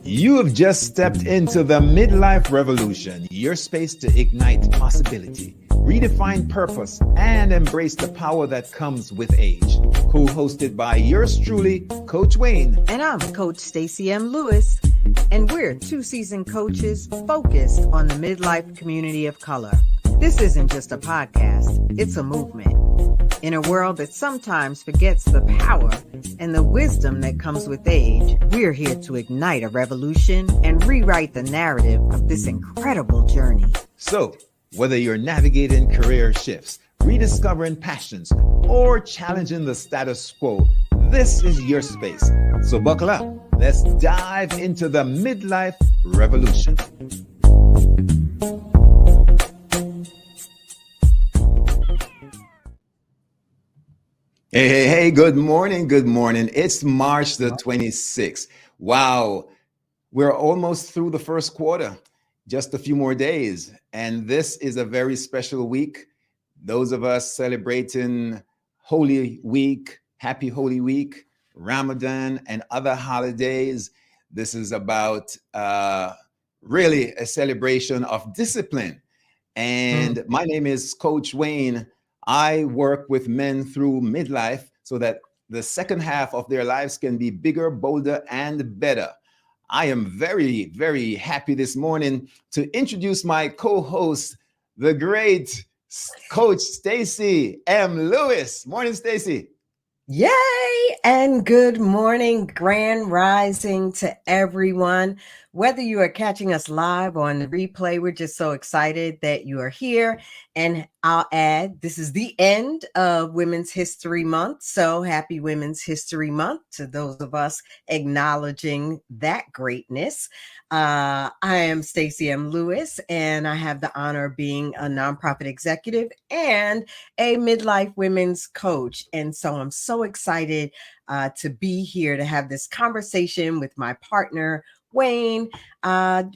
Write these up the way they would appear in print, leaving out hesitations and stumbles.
You have just stepped into the Midlife Revolution, your space to ignite possibility, redefine purpose, and embrace the power that comes with age. Co-hosted by yours truly, Coach Wayne. And I'm Coach Stacy M. Lewis, and we're two seasoned coaches focused on the midlife community of color. This isn't just a podcast, it's a movement. In a world that sometimes forgets the power and the wisdom that comes with age, we're here to ignite a revolution and rewrite the narrative of this incredible journey. So, whether you're navigating career shifts, rediscovering passions, or challenging the status quo, this is your space. So buckle up. Let's dive into the Midlife Revolution. Hey, good morning. It's March the 26th. Wow, we're almost through the first quarter, just a few more days. And this is a very special week. Those of us celebrating Holy Week, Happy Holy Week, Ramadan, and other holidays. This is about really a celebration of discipline. And my name is Coach Wayne. I work with men through midlife so that the second half of their lives can be bigger, bolder, and better. I am very, very happy this morning to introduce my co-host, the great Coach Stacy M. Lewis. Morning, Stacy. Yay! And good morning, grand rising to everyone. Whether you are catching us live or on the replay, we're just so excited that you are here. And I'll add, this is the end of Women's History Month. So happy Women's History Month to those of us acknowledging that greatness. I am Stacy M. Lewis, and I have the honor of being a nonprofit executive and a midlife women's coach. And so I'm so excited to be here to have this conversation with my partner, Wayne.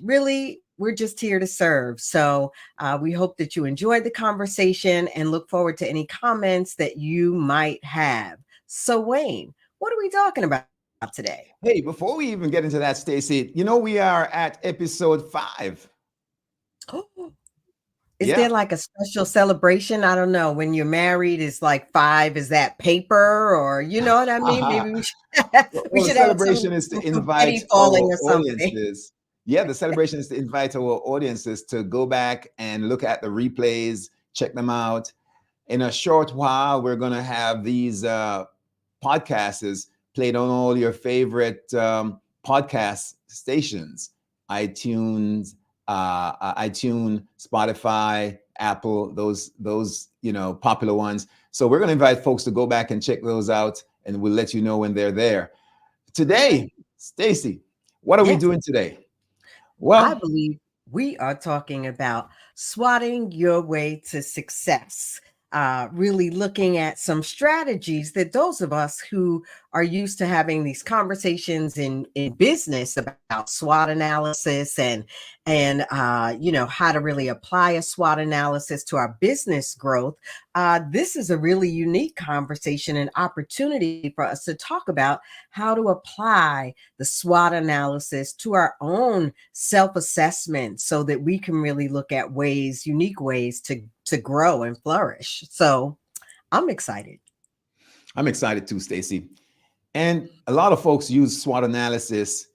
Really, we're just here to serve. So we hope that you enjoyed the conversation and look forward to any comments that you might have. So Wayne, what are we talking about today? Hey, before we even get into that, Stacy, you know, we are at episode 5. Oh, is there like a special celebration? I don't know. When you're married, is like 5, is that paper, or you know what I mean? Maybe we should, the celebration is to invite our audiences. Yeah, the celebration is to invite our audiences to go back and look at the replays, check them out. In a short while, we're going to have these podcasts played on all your favorite podcast stations, iTunes, Spotify, Apple, those popular ones. So we're going to invite folks to go back and check those out, and we'll let you know when they're there. Today, Stacy, what are we doing today? Well, I believe we are talking about SWOTting your way to success. Really looking at some strategies that those of us who are used to having these conversations in business about SWOT analysis and how to really apply a SWOT analysis to our business growth. This is a really unique conversation and opportunity for us to talk about how to apply the SWOT analysis to our own self-assessment so that we can really look at unique ways to grow and flourish. So I'm excited. I'm excited too, Stacy. And a lot of folks use SWOT analysis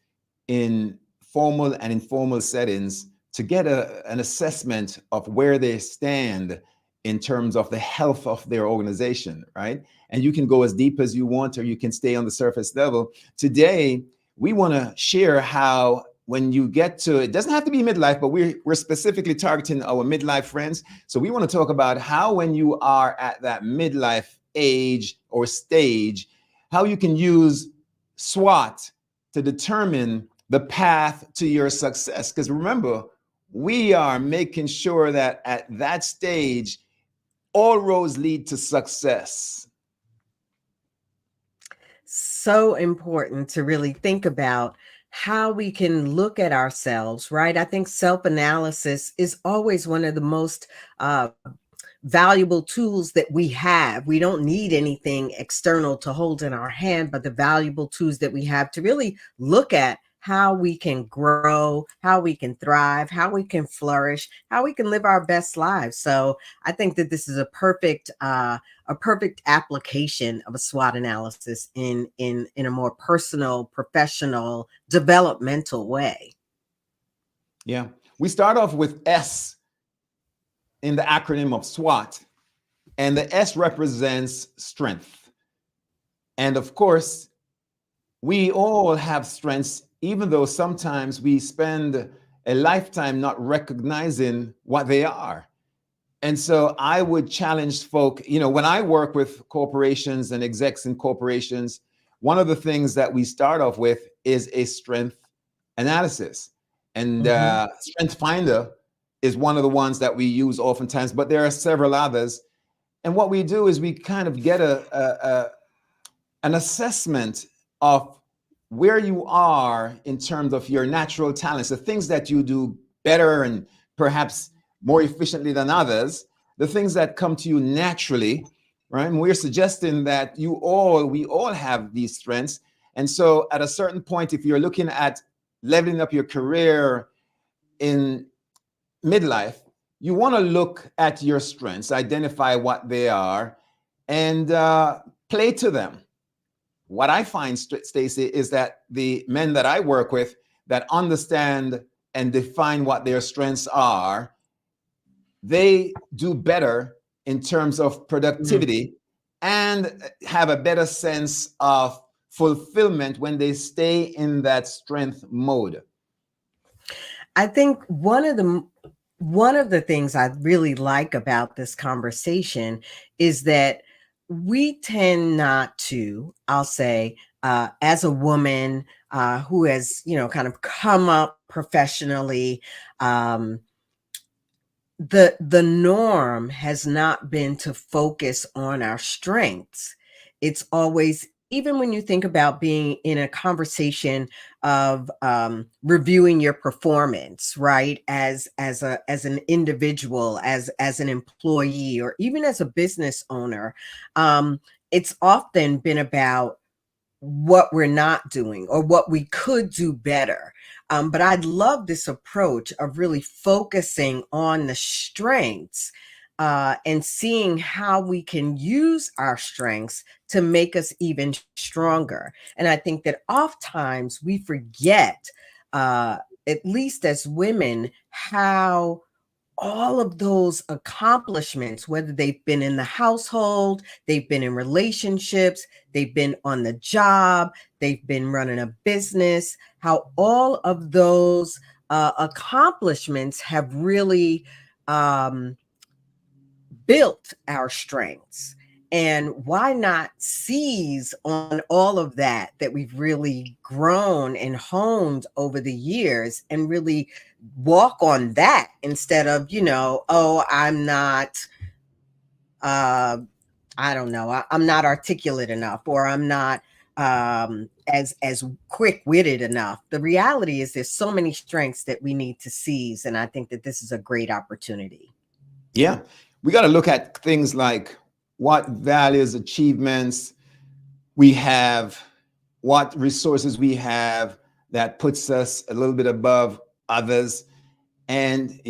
in formal and informal settings to get an assessment of where they stand in terms of the health of their organization, right? And you can go as deep as you want, or you can stay on the surface level. Today, we want to share how when you get to, it doesn't have to be midlife, but we're specifically targeting our midlife friends. So we want to talk about how when you are at that midlife age or stage, how you can use SWOT to determine the path to your success. Because remember, we are making sure that at that stage, all roads lead to success. So important to really think about how we can look at ourselves, right? I think self-analysis is always one of the most valuable tools that we have. We don't need anything external to hold in our hand, but the valuable tools that we have to really look at how we can grow, how we can thrive, how we can flourish, how we can live our best lives. So I think that this is a perfect application of a SWOT analysis in a more personal, professional, developmental way. Yeah. We start off with S in the acronym of SWOT, and the S represents strength. And of course, we all have strengths, even though sometimes we spend a lifetime not recognizing what they are. And so I would challenge folk, when I work with corporations and execs in corporations, one of the things that we start off with is a strength analysis. And Strength Finder is one of the ones that we use oftentimes, but there are several others. And what we do is we kind of get an assessment of where you are in terms of your natural talents, the things that you do better and perhaps more efficiently than others, the things that come to you naturally, right? And we're suggesting that we all have these strengths. And so at a certain point, if you're looking at leveling up your career in midlife, you want to look at your strengths, identify what they are, and play to them. What I find, Stacy, is that the men that I work with that understand and define what their strengths are, they do better in terms of productivity and have a better sense of fulfillment when they stay in that strength mode. I think one of the things I really like about this conversation is that we tend not to, I'll say, as a woman who has, kind of come up professionally, the norm has not been to focus on our strengths. It's always, even when you think about being in a conversation of reviewing your performance, right, as an individual, as an employee, or even as a business owner, it's often been about what we're not doing or what we could do better. But I love this approach of really focusing on the strengths and seeing how we can use our strengths to make us even stronger. And I think that oftentimes we forget, at least as women, how all of those accomplishments, whether they've been in the household, they've been in relationships, they've been on the job, they've been running a business, how all of those accomplishments have really built our strengths. And why not seize on all of that we've really grown and honed over the years and really walk on that instead of, oh, I'm not, I don't know, I'm not articulate enough, or I'm not as quick-witted enough. The reality is there's so many strengths that we need to seize. And I think that this is a great opportunity. Yeah. We got to look at things like what values, achievements we have, what resources we have that puts us a little bit above others. And,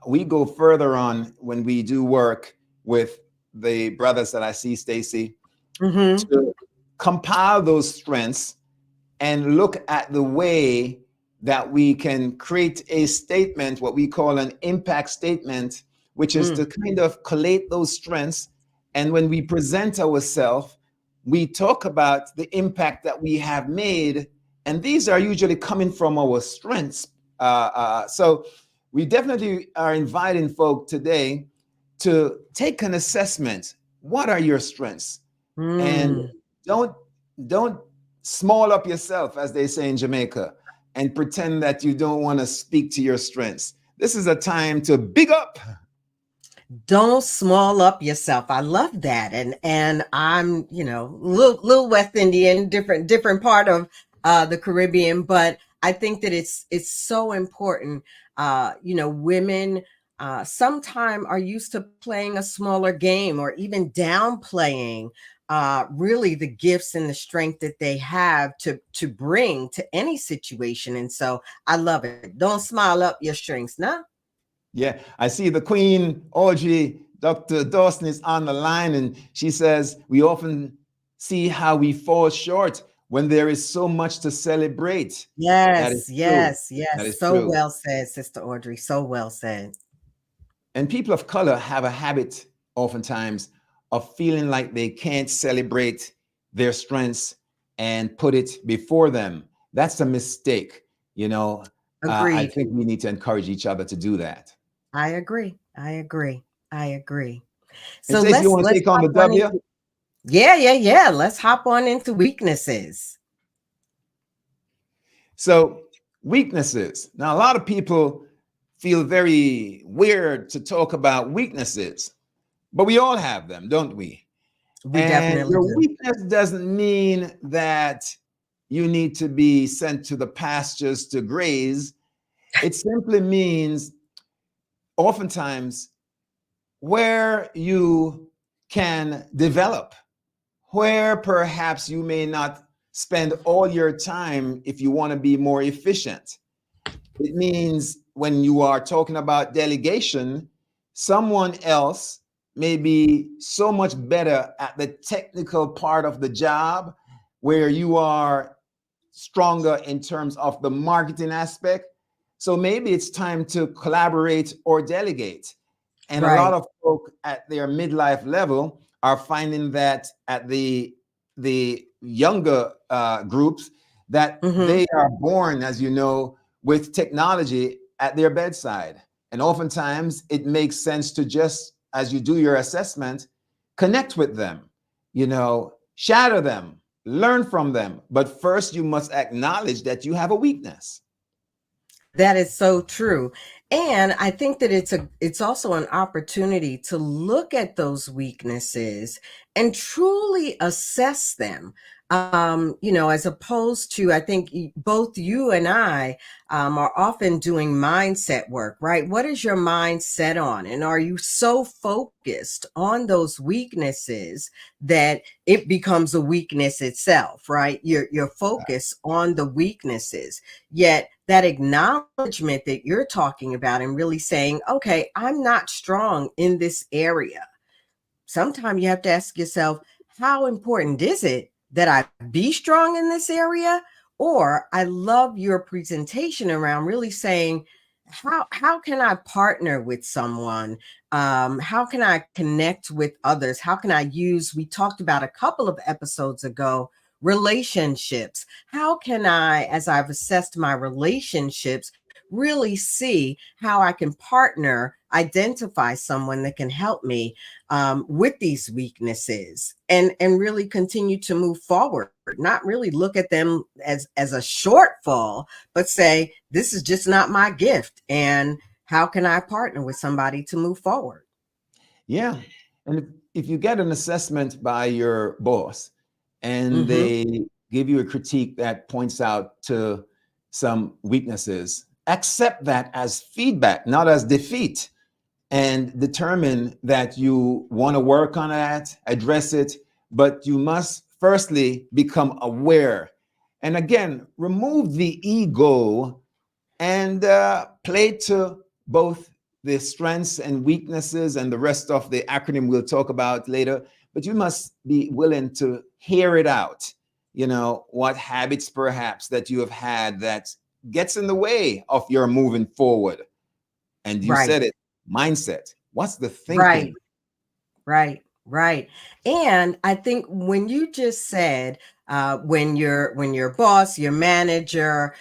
we go further on when we do work with the brothers that I see, Stacy, to compile those strengths and look at the way that we can create a statement, what we call an impact statement, which is to kind of collate those strengths. And when we present ourselves, we talk about the impact that we have made. And these are usually coming from our strengths. So we definitely are inviting folk today to take an assessment. What are your strengths? And don't small up yourself, as they say in Jamaica, and pretend that you don't want to speak to your strengths. This is a time to big up. Don't small up yourself. I love that. And I'm, little West Indian, different part of the Caribbean, but I think that it's so important. Women sometime are used to playing a smaller game or even downplaying really the gifts and the strength that they have to bring to any situation. And so I love it. Don't smile up your strengths, nah. Yeah, I see the Queen, Audrey, Dr. Dawson is on the line, and she says, we often see how we fall short when there is so much to celebrate. That is Yes, true. yes, That yes. is So true. well said, Sister Audrey. So well said. And people of color have a habit, oftentimes, of feeling like they can't celebrate their strengths and put it before them. That's a mistake. You know, I Agreed. think we need to encourage each other to do that. I agree. I agree. I agree. And So Stacey, you want to let's take on hop the on W? into, yeah. Let's hop on into weaknesses. So, weaknesses. Now, a lot of people feel very weird to talk about weaknesses, but we all have them, don't we? We And definitely your do. weakness doesn't mean that you need to be sent to the pastures to graze. It simply means oftentimes where you can develop, where perhaps you may not spend all your time if you want to be more efficient. It means when you are talking about delegation, someone else may be so much better at the technical part of the job where you are stronger in terms of the marketing aspect. So maybe it's time to collaborate or delegate. And a lot Right. of folk at their midlife level are finding that at the younger groups that Hmm. they are born, as you know, with technology at their bedside. And oftentimes it makes sense to just, as you do your assessment, connect with them, shadow them, learn from them. But first, you must acknowledge that you have a weakness. That is so true. And I think that it's also an opportunity to look at those weaknesses and truly assess them. As opposed to, I think both you and I are often doing mindset work, right? What is your mindset on? And are you so focused on those weaknesses that it becomes a weakness itself, right? You're focused on the weaknesses. Yet that acknowledgement that you're talking about and really saying, okay, I'm not strong in this area. Sometimes you have to ask yourself, how important is it that I be strong in this area? Or I love your presentation around really saying, how can I partner with someone? How can I connect with others? How can I use, we talked about a couple of episodes ago, relationships. How can I, as I've assessed my relationships, really see how I can partner, identify someone that can help me with these weaknesses and really continue to move forward, not really look at them as a shortfall, but say, this is just not my gift. And how can I partner with somebody to move forward? Yeah. And if you get an assessment by your boss and Mm-hmm. they give you a critique that points out to some weaknesses, accept that as feedback, not as defeat, and determine that you want to work on that, address it, but you must firstly become aware. And again, remove the ego and play to both the strengths and weaknesses and the rest of the acronym we'll talk about later. But you must be willing to hear it out. What habits perhaps that you have had that gets in the way of your moving forward. And you Right, said it, mindset. What's the right. thinking? Right, right. And I think when you just said when your boss, your manager,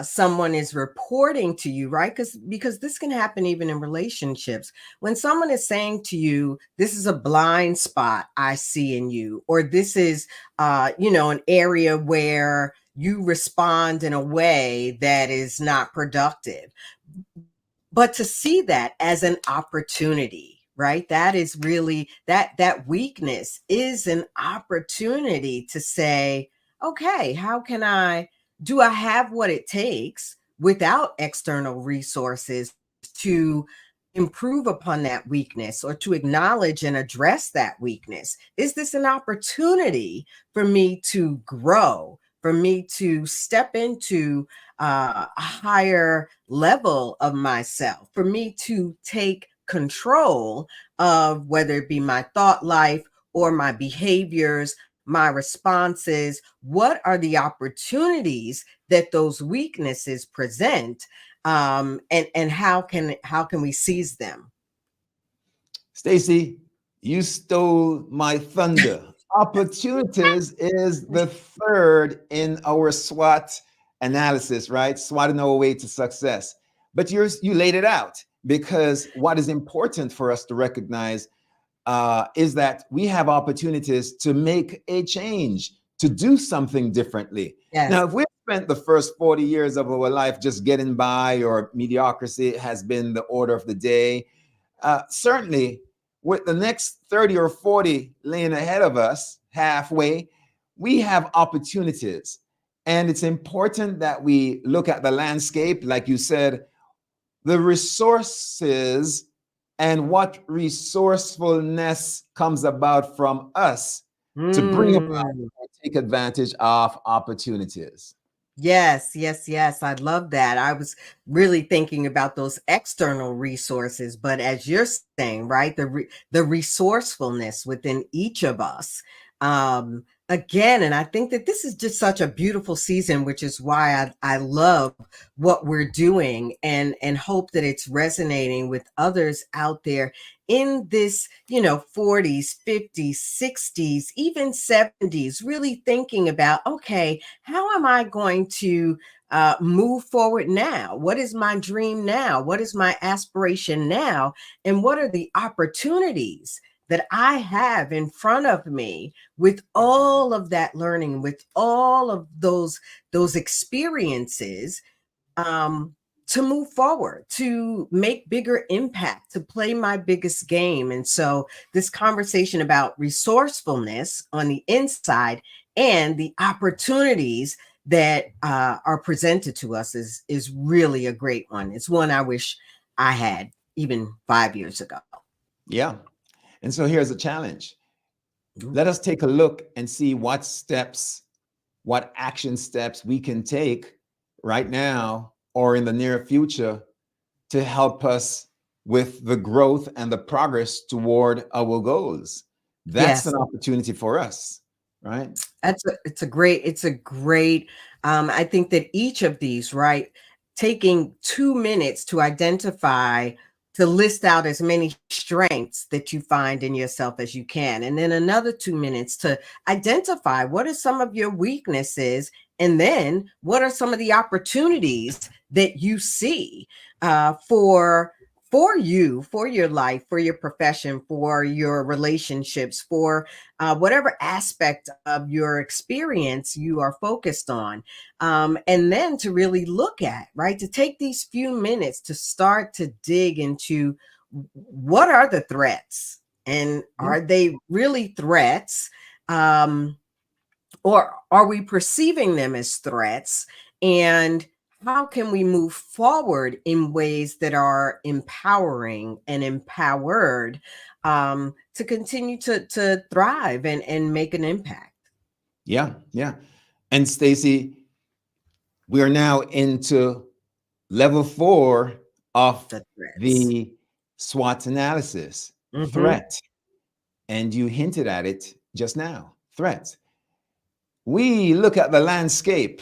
someone is reporting to you, right? Because this can happen even in relationships. When someone is saying to you, this is a blind spot I see in you, or this is an area where you respond in a way that is not productive, but to see that as an opportunity, right? That is really that weakness is an opportunity to say, okay, how can I, do I have what it takes without external resources to improve upon that weakness or to acknowledge and address that weakness? Is this an opportunity for me to grow, for me to step into a higher level of myself, for me to take control of whether it be my thought life or my behaviors, my responses? What are the opportunities that those weaknesses present, and how can we seize them? Stacy, you stole my thunder. Opportunities is the third in our SWOT analysis, right? SWOTting our way to success. But you laid it out, because what is important for us to recognize is that we have opportunities to make a change, to do something differently. Yes. Now, if we spent the first 40 years of our life just getting by, or mediocrity has been the order of the day, certainly with the next 30 or 40 laying ahead of us halfway, we have opportunities. And it's important that we look at the landscape, like you said, the resources and what resourcefulness comes about from us to bring about Mm. and take advantage of opportunities. Yes, yes, yes. I love that. I was really thinking about those external resources, but as you're saying, right, the resourcefulness within each of us. Again, and I think that this is just such a beautiful season, which is why I love what we're doing, and hope that it's resonating with others out there in this, 40s, 50s, 60s, even 70s, really thinking about, okay, how am I going to move forward now? What is my dream now? What is my aspiration now? And what are the opportunities that I have in front of me with all of that learning, with all of those experiences, um, to move forward, to make bigger impact, to play my biggest game. And so this conversation about resourcefulness on the inside and the opportunities that are presented to us is really a great one. It's one I wish I had even 5 years ago. Yeah. And so here's a challenge. Ooh. Let us take a look and see what action steps we can take right now or in the near future to help us with the growth and the progress toward our goals. That's Yes. an opportunity for us, right? It's a great, I think that each of these, right, taking 2 minutes to identify, to list out as many strengths that you find in yourself as you can, and then another 2 minutes to identify what are some of your weaknesses, and then what are some of the opportunities that you see for you, for your life, for your profession, for your relationships, for whatever aspect of your experience you are focused on. And then to really look at, right, to take these few minutes to start to dig into what are the threats, and Yeah. are they really threats? Or are we perceiving them as threats? And how can we move forward in ways that are empowering and empowered, to continue to thrive and make an impact? Yeah. Yeah. And Stacy, we are now into level 4 of The threats. the SWOT analysis, Hmm. threat. And you hinted at it just now, threat. We look at the landscape,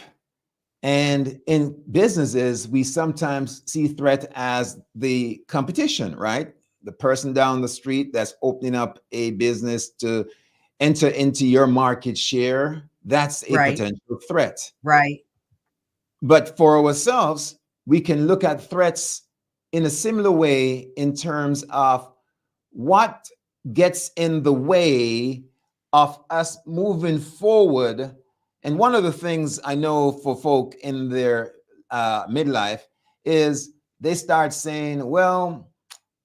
and in businesses, we sometimes see threat as the competition, right? The person down the street that's opening up a business to enter into your market share, that's a Right, potential threat. right. But for ourselves, we can look at threats in a similar way in terms of what gets in the way of us moving forward. And one of the things I know for folk in their midlife is they start saying, well,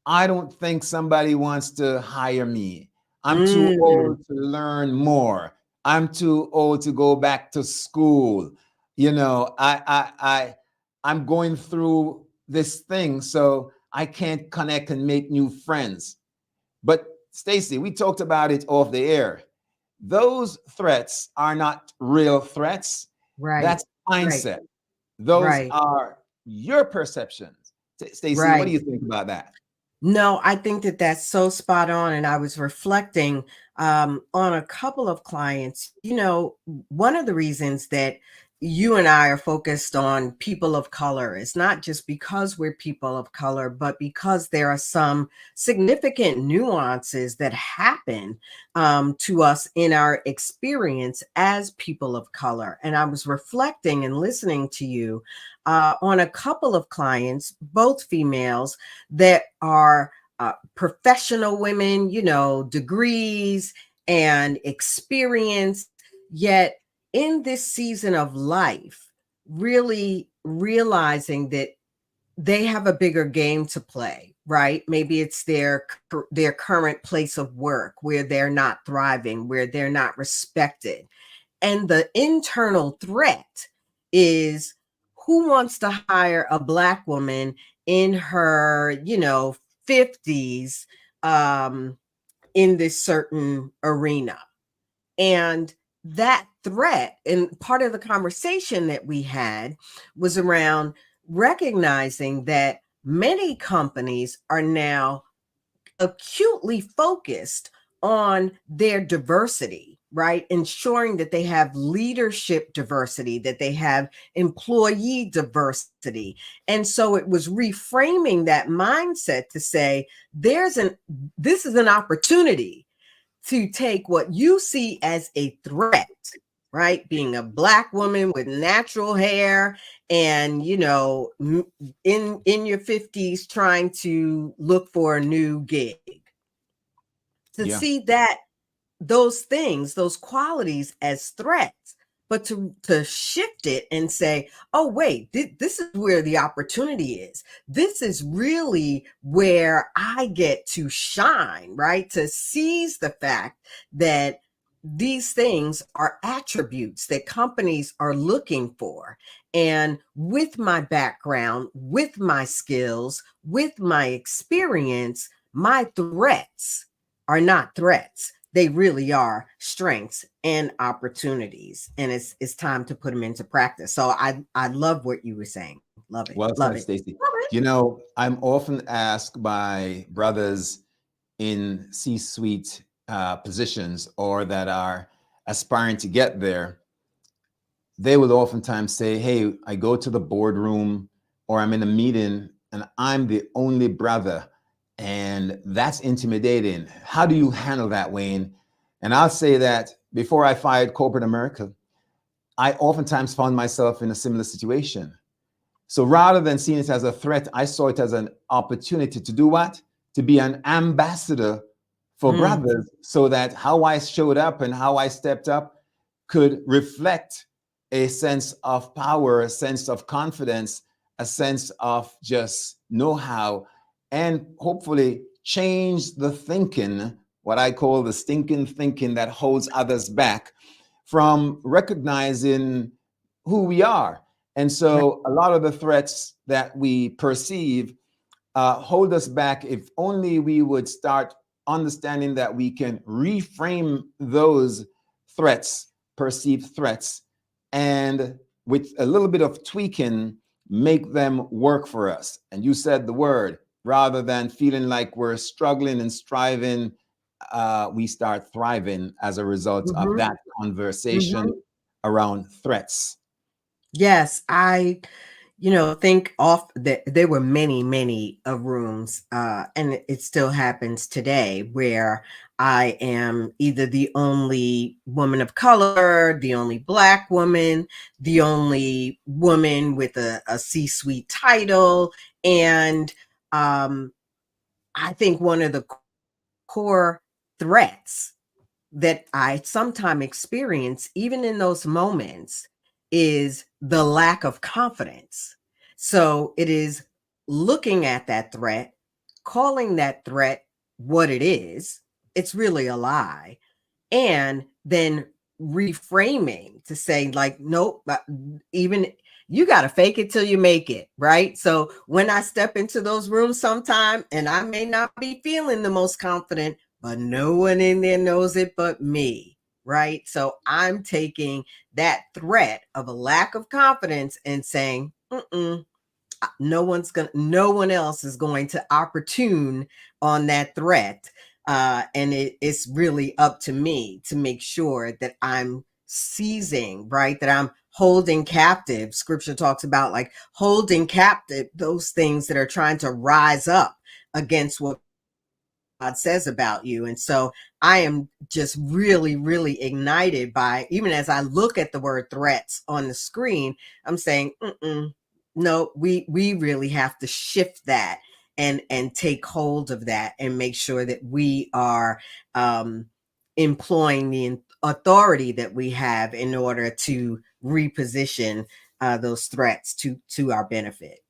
I don't think somebody wants to hire me. I'm too Mm, old to learn more. I'm too old to go back to school. You know, I'm going through this thing. So I can't connect and make new friends. But Stacy, we talked about it off the air. Those threats are not real threats. Right. That's Right. mindset. Those Right. are your perceptions. Stacy, what do Right. you think about that? No, I think that that's so spot on. And I was reflecting on a couple of clients. One of the reasons that you and I are focused on people of color is not just because we're people of color, but because there are some significant nuances that happen to us in our experience as people of color. And I was reflecting and listening to you on a couple of clients, both females, that are professional women, degrees and experience, yet in this season of life, really realizing that they have a bigger game to play, right? Maybe it's their current place of work where they're not thriving, where they're not respected. And the internal threat is, who wants to hire a Black woman in her, 50s in this certain arena? And that threat, and part of the conversation that we had was around recognizing that many companies are now acutely focused on their diversity, right? Ensuring that they have leadership diversity, that they have employee diversity. And so it was reframing that mindset to say, this is an opportunity to take what you see as a threat, right? Being a Black woman with natural hair and, in your 50s trying to look for a new gig. To Yeah. see that those things, those qualities as threats, but to shift it and say, oh, wait, this is where the opportunity is. This is really where I get to shine, right? To seize the fact that these things are attributes that companies are looking for. And with my background, with my skills, with my experience, my threats are not threats. They really are strengths and opportunities. And it's time to put them into practice. So I love what you were saying. Love it. Well Love said, it. Stacy. Love it. I'm often asked by brothers in C-suite positions or that are aspiring to get there. They will oftentimes say, hey, I go to the boardroom or I'm in a meeting and I'm the only brother. And that's intimidating. How do you handle that, Wayne? And I'll say that before I fired corporate America, I oftentimes found myself in a similar situation. So rather than seeing it as a threat, I saw it as an opportunity to do what? To be an ambassador for brothers, so that how I showed up and how I stepped up could reflect a sense of power, a sense of confidence, a sense of just know-how, and hopefully change the thinking, what I call the stinking thinking that holds others back from recognizing who we are. And Right. so a lot of the threats that we perceive hold us back. If only we would start understanding that we can reframe those threats, perceived threats, and with a little bit of tweaking, make them work for us. And you said the word, rather than feeling like we're struggling and striving, we start thriving as a result of Mm-hmm. that conversation Mm-hmm. around threats. Yes, I, think off that there were many, many rooms, and it still happens today where I am either the only woman of color, the only Black woman, the only woman with a C-suite title. And I think one of the core threats that I sometimes experience, even in those moments, is the lack of confidence. So it is looking at that threat, calling that threat what it is. It's really a lie. And then reframing to say, like, nope, even you got to fake it till you make it, right? So when I step into those rooms sometime, and I may not be feeling the most confident, but no one in there knows it but me, right? So I'm taking that threat of a lack of confidence and saying, no one else is going to opportune on that threat. And it's really up to me to make sure that I'm seizing, right? That I'm holding captive. Scripture talks about like holding captive those things that are trying to rise up against what God says about you. And so I am just really, really ignited by, even as I look at the word threats on the screen, I'm saying, no, we really have to shift that and take hold of that and make sure that we are employing the authority that we have in order to reposition those threats to our benefit.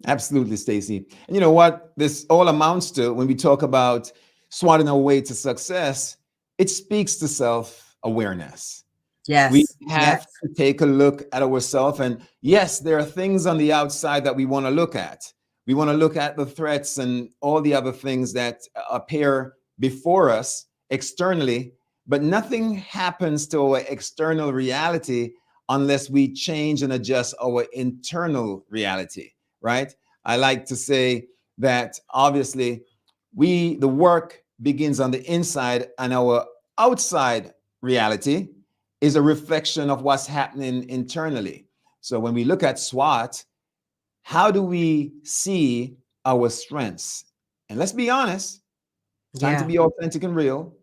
Absolutely, Stacy. And you know what this all amounts to when we talk about swatting our way to success, it speaks to self-awareness. We Yes. have Yes. to take a look at ourselves. And yes, there are things on the outside that we want to look at. We want to look at the threats and all the other things that appear before us externally, but nothing happens to our external reality unless we change and adjust our internal reality, right? I like to say that obviously the work begins on the inside, and our outside reality is a reflection of what's happening internally. So when we look at SWOT, how do we see our strengths? And let's be honest, time to Yeah. be authentic and real.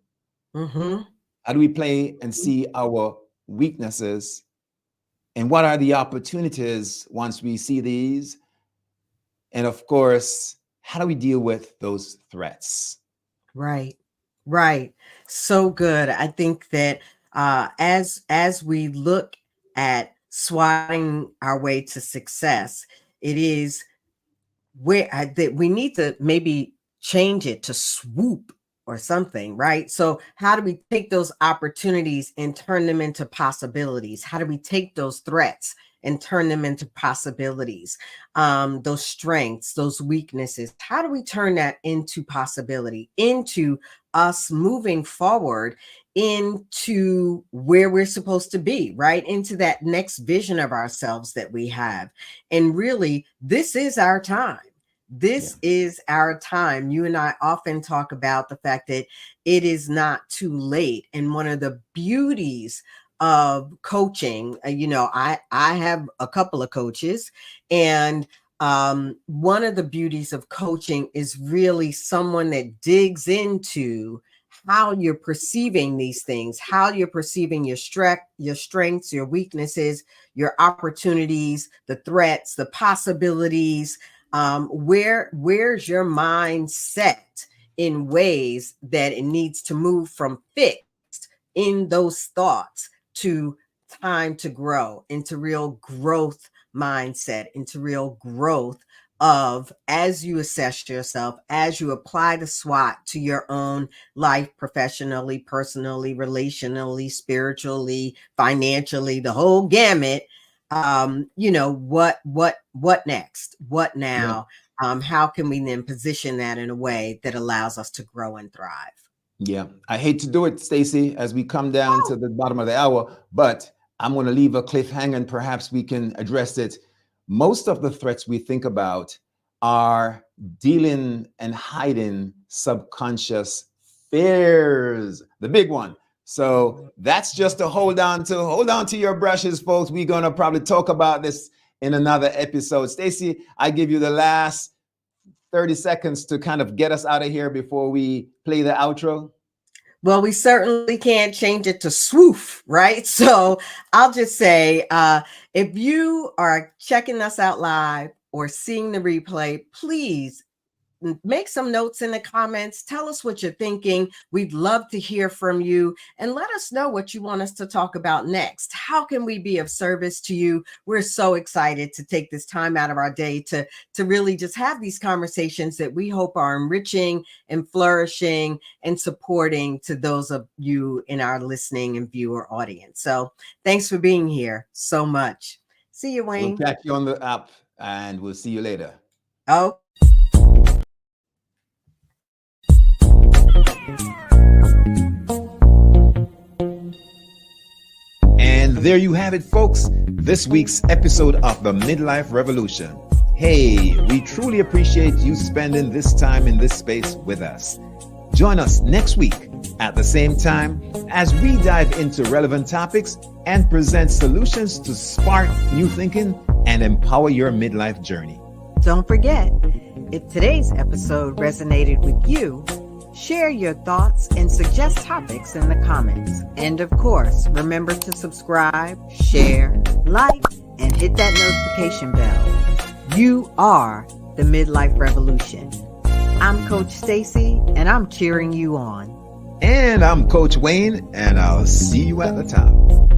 Mm-hmm. How do we play and see our weaknesses? And what are the opportunities once we see these? And of course, how do we deal with those threats? Right. Right. So good. I think that as we look at swatting our way to success, it is where that we need to maybe change it to swoop or something, right? So how do we take those opportunities and turn them into possibilities? How do we take those threats and turn them into possibilities? Those strengths, those weaknesses, how do we turn that into possibility, into us moving forward into where we're supposed to be, right? Into that next vision of ourselves that we have. And really, this is our time. Yeah. This is our time. You and I often talk about the fact that it is not too late. And one of the beauties of coaching, I have a couple of coaches, and one of the beauties of coaching is really someone that digs into how you're perceiving these things, how you're perceiving your strengths, your weaknesses, your opportunities, the threats, the possibilities. Where's your mind set in ways that it needs to move from fixed in those thoughts to time to grow, into real growth mindset, into real growth of, as you assess yourself, as you apply the SWOT to your own life, professionally, personally, relationally, spiritually, financially, the whole gamut. What next? What Yeah. now? How can we then position that in a way that allows us to grow and thrive? Yeah, I hate to do it, Stacy, as we come down to the bottom of the hour, but I'm going to leave a cliffhanger and perhaps we can address it. Most of the threats we think about are dealing and hiding subconscious fears, the big one. So that's just to hold on to your brushes, folks. We're going to probably talk about this in another episode. Stacy, I give you the last 30 seconds to kind of get us out of here before we play the outro. Well, we certainly can't change it to swoof, right? So I'll just say, if you are checking us out live or seeing the replay, please make some notes in the comments. Tell us what you're thinking. We'd love to hear from you, and let us know what you want us to talk about next. How can we be of service to you? We're so excited to take this time out of our day to really just have these conversations that we hope are enriching and flourishing and supporting to those of you in our listening and viewer audience. So thanks for being here so much. See you, We'll Wayne. catch you on the app and we'll see you later. Oh. And there you have it, folks. This week's episode of the Midlife Revolution. Hey, we truly appreciate you spending this time in this space with us. Join us next week at the same time as we dive into relevant topics and present solutions to spark new thinking and empower your midlife journey. Don't forget, if today's episode resonated with you, share your thoughts and suggest topics in the comments. And of course, remember to subscribe, share, like, and hit that notification bell. You are the Midlife Revolution. I'm Coach Stacy, and I'm cheering you on. And I'm Coach Wayne, and I'll see you at the top.